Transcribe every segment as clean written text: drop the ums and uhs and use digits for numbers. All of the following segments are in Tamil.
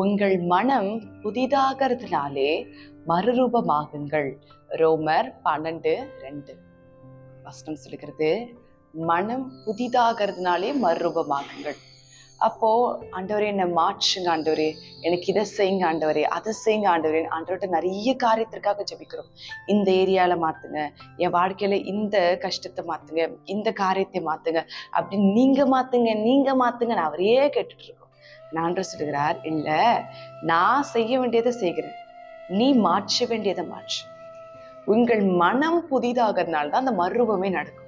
உங்கள் மனம் புதிதாகிறதுனாலே மறுரூபமாகுங்கள். ரோமர் 12:2 வசனம் சொல்லுகிறது, மனம் புதிதாகிறதுனாலே மறுரூபமாகுங்கள். அப்போ ஆண்டவரே என்னை மாற்றுங்க, ஆண்டவரே எனக்கு இதை செய்யுங்க, ஆண்டவரே அதை செய்யுங்க, ஆண்டவரே. ஆண்டவர்கிட்ட நிறைய காரியத்திற்காக ஜெபிக்கிறோம். இந்த ஏரியால மாத்துங்க, என் வாழ்க்கையில இந்த கஷ்டத்தை மாத்துங்க, இந்த காரியத்தை மாத்துங்க அப்படின்னு நீங்க மாத்துங்க நான் அவரையே கேட்டுட்டு இருக்கோம். நான் சொல்லுகிறார், இல்ல நான் செய்ய வேண்டியதை செய்கிறேன், நீ மாற்ற வேண்டியதை மாற்று. உங்கள் மனம் புதிதாகிறதுனால தான் அந்த மறுரூபமே நடக்கும்.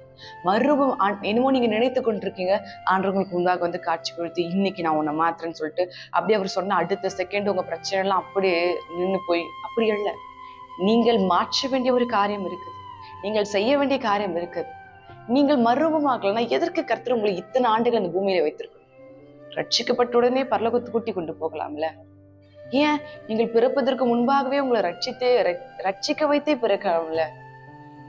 மறுரூபம் என்னமோ நீங்க நினைத்து கொண்டிருக்கீங்க, ஆண்டவங்களுக்கு முன்பாக வந்து காட்சி கொடுத்து இன்னைக்கு நான் உன்னை மாத்துறேன்னு சொல்லிட்டு அப்படியே அவர் சொன்ன அடுத்த செகண்ட் உங்க பிரச்சனை எல்லாம் அப்படியே நின்று போய் அப்படி இல்லை. நீங்கள் மாற்ற வேண்டிய ஒரு காரியம் இருக்குது, நீங்கள் செய்ய வேண்டிய காரியம் இருக்குது. நீங்கள் மறுரூபமாக்கலன்னா எதற்கு கர்த்தர் உங்களை இத்தனை ஆண்டுகள் அந்த பூமியில வைத்திருக்கணும்? ரட்சிக்கப்பட்ட உடனே பரலோகத்து கூட்டி கொண்டு போகலாம்ல. ஏன் நீங்கள் பிறப்பதற்கு முன்பாகவே உங்களை ரட்சிக்க வைத்தே பிறக்கலாம்ல.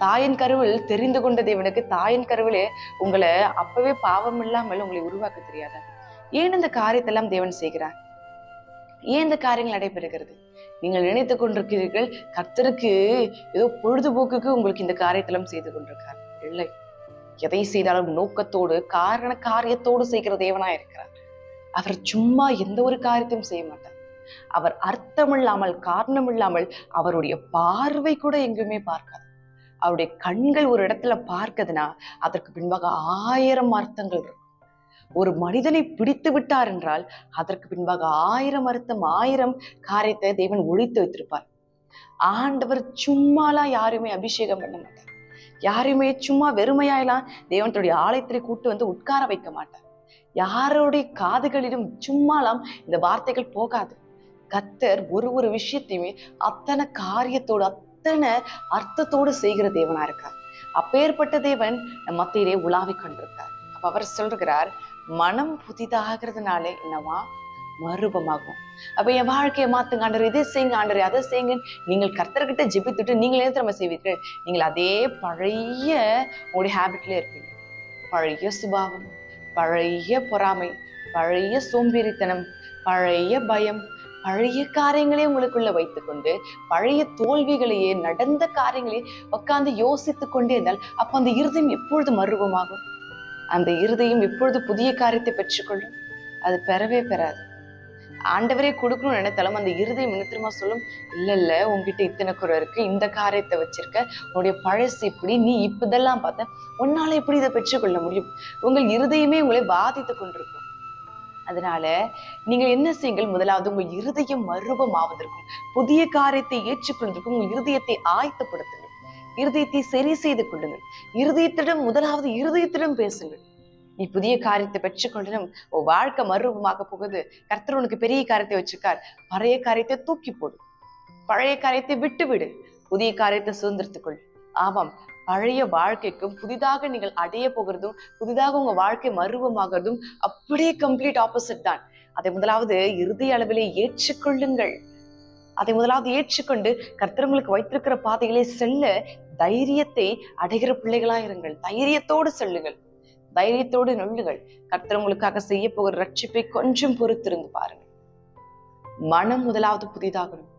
தாயின் கருவில் தெரிந்து கொண்ட தேவனுக்கு தாயின் கருவிலே உங்களை அப்பவே பாவம் இல்லாமல் உங்களை உருவாக்க தெரியாத? ஏன் இந்த காரியத்தெல்லாம் தேவன் செய்கிறார்? ஏன் இந்த காரியங்கள் நடைபெறுகிறது? நீங்கள் நினைத்து கொண்டிருக்கிறீர்கள் கர்த்தருக்கு ஏதோ பொழுதுபோக்குக்கு உங்களுக்கு இந்த காரியத்தெல்லாம் செய்து கொண்டிருக்கார். இல்லை, எதை செய்தாலும் நோக்கத்தோடு காரியத்தோடு செய்கிற தேவனா இருக்கிறார். அவர் சும்மா எந்த ஒரு காரியத்தையும் செய்ய மாட்டார். அவர் அர்த்தமில்லாமல் காரணம் இல்லாமல் அவருடைய பார்வை கூட எங்குமே பார்க்காது. அவருடைய கண்கள் ஒரு இடத்துல பார்க்குதுன்னா அதற்கு பின்பாக 1000 அர்த்தங்கள் இருக்கும். ஒரு மனிதனை பிடித்து விட்டார் என்றால் அதற்கு பின்பாக 1000 அர்த்தம் 1000 காரியத்தை தேவன் ஒழித்து வைத்திருப்பார். ஆண்டவர் சும்மாலாம் யாருமே அபிஷேகம் பண்ண மாட்டார். யாருமே சும்மா வெறுமையாயெல்லாம் தேவனுடைய ஆலயத்திலே கூட்டு வந்து உட்கார வைக்க மாட்டார். யாருடைய காதுகளிலும் சும்மாலாம் இந்த வார்த்தைகள் போகாது. கர்த்தர் ஒரு விஷயத்தையுமே அத்தனை காரியத்தோடு அத்தனை அர்த்தத்தோடு செய்கிற தேவனா இருக்கார். அப்பேற்பட்ட தேவன் மத்தியிலே உலாவிக் கொண்டிருக்கார். அப்ப அவர் சொல்றார், மனம் புதிதாகிறதுனாலே என்னவா மறுரூபமாகும். அப்ப என் வாழ்க்கையை மாத்துங்க ஆண்டவர், இதை செய்யுங்க ஆண்டவர், அதை செய்யுங்க. நீங்கள் கர்த்தர்கிட்ட ஜெபித்துட்டு நீங்கள் எது நம்ம செய்வீர்கள்? நீங்கள் அதே பழைய உங்களுடைய ஹேபிட்ல இருப்பீங்க. பழைய சுபாவம், பழைய பொறாமை, பழைய சோம்பேறித்தனம், பழைய பயம், பழைய காரியங்களே உங்களுக்குள்ள வைத்துக்கொண்டு பழைய தோல்விகளையே நடந்த காரியங்களையே உட்கார்ந்து யோசித்து கொண்டே இருந்தால் அப்ப அந்த இருதயம் எப்பொழுது மறுரூபமாகும்? அந்த இருதயம் எப்பொழுது புதிய காரியத்தை பெற்றுக்கொள்ளும்? அது பெறவே பெறாது. ஆண்டவரே கொடுக்கணும்னு நினைத்தாலும் அந்த இருதயம் என்ன தெரியுமா சொல்லும்? இல்ல உங்ககிட்ட இத்தனை குறை இருக்கு, இந்த காரியத்தை வச்சிருக்க, உன்னுடைய பழசு இப்படி, நீ இப்பதெல்லாம் பார்த்த, உன்னால எப்படி இதை பெற்றுக்கொள்ள முடியும்? உங்கள் இருதயமே உங்களை பாதித்து கொண்டிருக்கும். அதனால நீங்கள் என்ன செய்யுங்கள்? முதலாவது உங்கள் இருதயம் மறுரூபமாவதற்கும் புதிய காரியத்தை ஏற்றுக்கொள்வதற்கும் உங்கள் இருதயத்தை ஆயத்தப்படுத்துங்கள். இருதயத்தை சரி செய்து கொள்ளுங்கள். முதலாவது இருதயத்திடம் பேசுங்கள். நீ புதிய காரியத்தை பெற்றுக்கொள்ளணும், உன் வாழ்க்கை மறுரூபமாக போகுது, கர்த்தர் உனக்கு பெரிய காரியத்தை வச்சிருக்கார், பழைய காரியத்தை தூக்கி போடு, பழைய காரியத்தை விட்டு விடு, புதிய காரியத்தை சுதந்திரத்துக்குள். ஆமாம், பழைய வாழ்க்கைக்கும் புதிதாக நீங்கள் அடைய போகிறதும் புதிதாக உங்க வாழ்க்கை மறுரூபமாகிறதும் அப்படியே கம்ப்ளீட் ஆப்போசிட் தான். அதை முதலாவது இருதய அளவிலே ஏற்றுக்கொள்ளுங்கள். அதை முதலாவது ஏற்றுக்கொண்டு கர்த்தர் உங்களுக்கு வைத்திருக்கிற பாதைகளை செல்ல தைரியத்தை அடைகிற பிள்ளைகளாயிருங்கள். தைரியத்தோடு செல்லுங்கள், தைரியத்தோடு நொல்லுங்கள். கர்த்தர் உங்களுக்காக செய்ய போகிற ரட்சிப்பை கொஞ்சம் பொறுத்திருந்து பாருங்கள். மனம் முதலாவது புதிதாகணும்.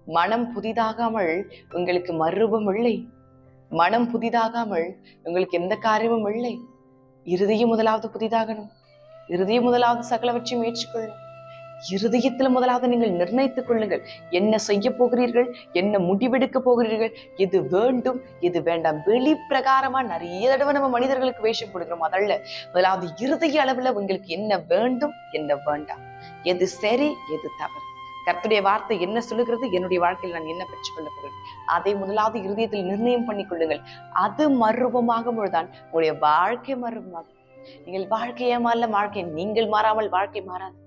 மனம் புதிதாகாமல் உங்களுக்கு மறுரூபம் இல்லை. மனம் புதிதாகாமல் உங்களுக்கு எந்த காரியமும் இல்லை. இருதயம் முதலாவது புதிதாகணும். இருதயம் முதலாவது சகலவற்றையும் ஏற்றுக்கொள்ளும். இருதயத்துல முதலாவது நீங்கள் நிர்ணயித்துக் கொள்ளுங்கள், என்ன செய்ய போகிறீர்கள், என்ன முடிவெடுக்க போகிறீர்கள், எது வேண்டும் எது வேண்டாம். வெளி பிரகாரமா நிறைய தடவை நம்ம மனிதர்களுக்கு வேஷம் கொடுக்கிறோம். அதல்ல, முதலாவது இருதய அளவுல உங்களுக்கு என்ன வேண்டும் என்ன வேண்டாம், எது சரி எது தவறு. கர்த்தருடைய வார்த்தை என்ன சொல்லுகிறது, என்னுடைய வாழ்க்கையில் நான் என்ன பெற்றுக்கொள்ள போகிறேன், அதை முதலாவது இருதயத்தில் நிர்ணயம் பண்ணிக் கொள்ளுங்கள். அது மறுரூபமாகும் பொழுதுதான் உங்களுடைய வாழ்க்கை மறுரூபமாகும். நீங்கள் வாழ்க்கையே மாறல, வாழ்க்கை நீங்கள் மாறாமல் வாழ்க்கை மாறாது.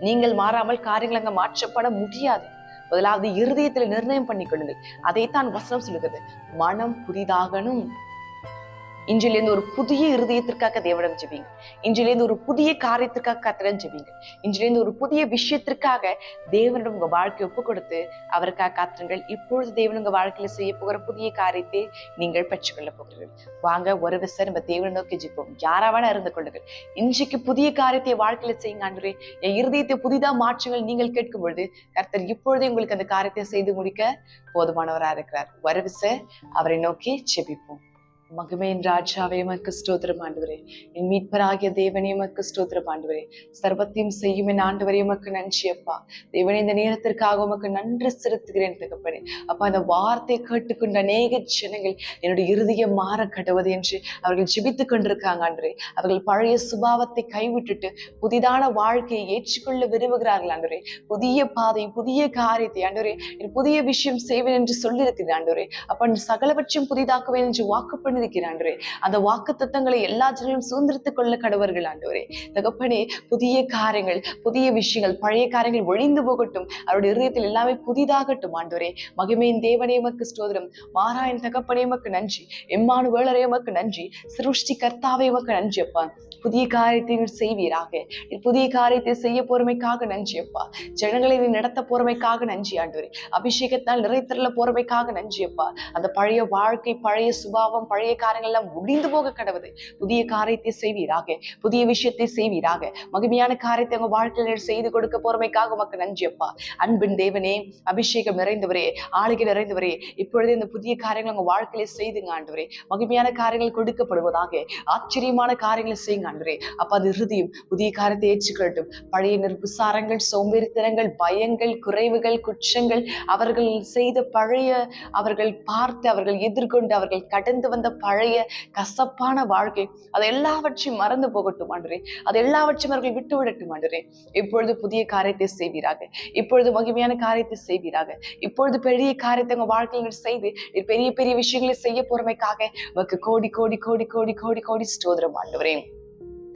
நீங்கள் மாறாமல் காரியங்கள் அங்க மாற்றப்பட முடியாது. முதலாவது இருதயத்தில் நிர்ணயம் பண்ணிக் கொள்ளுங்கள். அதைத்தான் வசனம் சொல்லுகிறது, மனம் புதிதாகணும். இன்றிலிருந்து ஒரு புதிய இருதயத்திற்காக தேவனிடம் ஜெபிங்க. இன்றிலிருந்து ஒரு புதிய காரியத்திற்காக கர்த்தரிடம் ஜெபிங்க. இன்றிலிருந்து ஒரு புதிய விஷயத்திற்காக தேவனிடம் உங்க வாழ்க்கையை ஒப்பு கொடுத்து அவருக்காக காத்துங்கள். இப்பொழுது தேவன் உங்க வாழ்க்கையில செய்ய போகிற புதிய காரியத்தை நீங்கள் பெற்றுக்கொள்ள போகிறீர்கள். வாங்க ஒரு விசை நம்ம தேவனை நோக்கி ஜெபிப்போம். யாராவது இருந்து கொள்ளுங்கள். இன்றைக்கு புதிய காரியத்தை வாழ்க்கையில செய்யுங்க. ஆண்டவரே, என் இருதயத்தை புதிதா மாற்றுங்கள் நீங்கள் கேட்கும் பொழுது கர்த்தர் இப்பொழுதே உங்களுக்கு அந்த காரியத்தை செய்து முடிக்க போதுமானவராக இருக்கிறார். ஒரு விசை அவரை நோக்கி ஜெபிப்போம். மகிமையின் ராஜாவே உமக்கு ஸ்தோத்திரம் ஆண்டவரே. என் மீட்பராகிய தேவனே உமக்கு ஸ்தோத்திரம் ஆண்டவரே. சர்வத்தையும் செய்யும் என் ஆண்டவரே உமக்கு நன்றி அப்பா. தேவனே, இந்த நேரத்திற்காக உமக்கு நன்றி செலுத்துகிறேன் தகப்பனே. அப்பா, இந்த வார்த்தை கேட்டுக்கொண்ட அநேக ஜனங்கள் என்னுடைய இருதயம் மாற கடவுது என்று அவர்கள் ஜெபித்துக் கொண்டிருக்காங்க ஆண்டவரே. அவர்கள் பழைய சுபாவத்தை கைவிட்டுட்டு புதிதான வாழ்க்கையை ஏற்றுக்கொள்ள விரும்புகிறார்கள் ஆண்டவரே. புதிய பாதை, புதிய காரியத்தை ஆண்டவரே, புதிய விஷயம் செய்வேன் என்று சொல்லியிருக்கிறேன் ஆண்டவரே. அப்ப சகலபட்சம் புதிதாக்குவேன் என்று வாக்கு பண்ணி ஆண்டவரே. அந்த வாக்கு தத்தங்களை எல்லா ஜனங்களும் சுதந்திரத்துக் கொள்ள கடவர்கள் ஆண்டவரே. தகப்பனே, புதிய காரியங்கள், புதிய விஷயங்கள், பழைய காரியங்கள் ஒழிந்து போகட்டும். அவருடைய இதயத்தில் எல்லாமே புதிதாகட்டும் ஆண்டவரே. மகிமையின் தேவனே உமக்கு ஸ்தோத்திரம். மாறாயின் தகப்பனே உமக்கு நன்றி. எம்மானுவேலரே உமக்கு நன்றி. சிருஷ்டி கர்த்தாவே உமக்கு நன்றி அப்பா. புதிய காரியத்தை செய்வீராக. புதிய காரியத்தை செய்ய போறமைக்காக நன்றி அப்பா. ஜனங்களை நீ நடத்த போறமைக்காக நன்றி ஆண்டவரே. அபிஷேகத்தால் நிறைத்தரல போறமைக்காக நன்றி அப்பா. அந்த பழைய வாழ்க்கை, பழைய சுபாவம், பழைய காரியங்கள் எல்லாம் முடிந்து போக கடவுது. புதிய காரியத்தை செய்வீராக. புதிய விஷயத்தை செய்வீராக. மகிமையான காரியத்தை உங்க வாழ்க்கையில செய்து கொடுக்க போறமைக்காக உமக்கு நன்றி அப்பா. அன்பின் தேவனே, அபிஷேகம் நிறைந்தவரே, ஆளுகை நிறைந்தவரே, இப்பொழுதே இந்த புதிய காரியங்கள் உங்க வாழ்க்கையில செய்துங்க ஆண்டவரே. மகிமையான காரியங்கள் கொடுக்கப்படுவதாக. ஆச்சரியமான காரியங்களை செய்யுங்க ஆண்டவரே. அப்ப அது இருதயம் புதிய காரியத்தை ஏற்றுக்கொள்ளட்டும். பழைய நிர்புசாரங்கள், சோம்பேறித்தனங்கள், பயங்கள், குறைவுகள், குற்றங்கள், அவர்கள் செய்த பழைய, அவர்கள் பார்த்து, அவர்கள் எதிர்கொண்டு, அவர்கள் கடந்து வந்த பழைய கசப்பான வாழ்க்கை, அது எல்லாவற்றையும் மறந்து போகட்டும் ஆண்டவரே. அது எல்லாவற்றையும் அவர்கள் விட்டு விடட்டும் ஆண்டவரே. இப்பொழுது புதிய காரியத்தை செய்வீராக. இப்பொழுது மகிமையான காரியத்தை செய்வீராக. இப்பொழுது பெரிய காரியத்தை உங்க வாழ்க்கையில் செய்து பெரிய பெரிய விஷயங்களை செய்ய போறமைக்காக உனக்கு கோடி கோடி கோடி கோடி கோடி கோடி ஸ்தோத்திரம் ஆண்டவரே.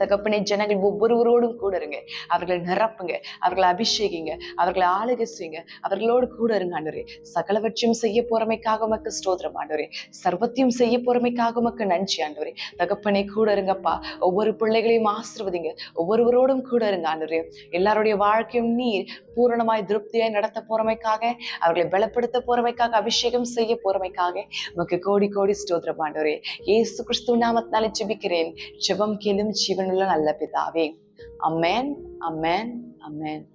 தகப்பனே, ஜனங்கள் ஒவ்வொருவரோடும் கூட இருங்க. அவர்களை நிரப்புங்க, அவர்களை அபிஷேகிங்க, அவர்களை ஆளுகை செய்யுங்க, அவர்களோடு கூட இருங்க ஆண்டவரே. சகலவற்றையும் செய்ய போறமைக்காக உமக்கு ஸ்தோத்திரம் ஆண்டவரே. சர்வத்தையும் செய்ய போறமைக்காக உமக்கு நன்றி ஆண்டவரே. தகப்பனே, கூட இருங்கப்பா. ஒவ்வொரு பிள்ளைகளையும் ஆசீர்வதிங்க. ஒவ்வொருவரோடும் கூட இருங்க ஆண்டவரே. எல்லாருடைய வாழ்க்கையும் நீர் பூரணமாய் திருப்தியாய் நடத்த போறமைக்காக, அவர்களை பலப்படுத்த போறமைக்காக, அபிஷேகம் செய்ய போறமைக்காக உமக்கு கோடி கோடி ஸ்தோத்திரம் ஆண்டவரே. இயேசு கிறிஸ்து நாமத்தினாலே ஜெபிக்கிறேன். ஜெபம் கேளும் ஜீவனுள்ள நல்ல பிதாவே. அமேன், அமேன், அமேன்.